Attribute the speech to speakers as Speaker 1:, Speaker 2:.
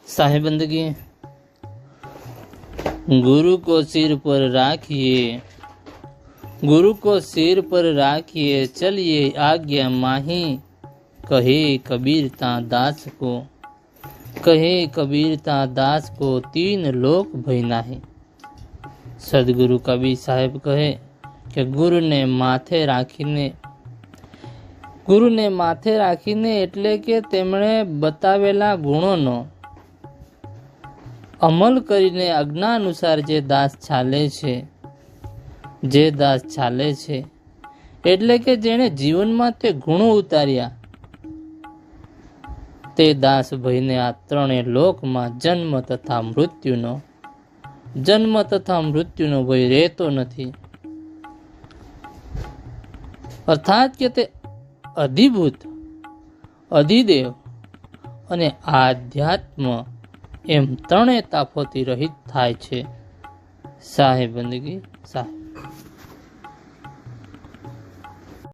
Speaker 1: साहेबंदगी गुरु को सिर पर राखिए, गुरु को सिर पर राखिए, चलिए आज्ञा माही, कहे कबीरता दास को, कहे कबीरता दास को, तीन लोक भय नाही। सदगुरु कबीर साहेब कहे કે ગુરુને માથે રાખીને એટલે કે તેમણે બતાવેલા ગુણોનો અમલ કરીને આજ્ઞાનુસાર જે દાસ ચાલે છે એટલે કે જેણે જીવનમાં તે ગુણો ઉતાર્યા તે દાસ ભાઈને આ ત્રણેય લોકમાં જન્મ તથા મૃત્યુનો ભય રહેતો નથી। અર્થાત કે તે અધિભૂત, અધિદેવ અને આધ્યાત્મ એમ ત્રણેય તાપોથી રહિત થાય છે। સાહેબંદગી સાહેબ।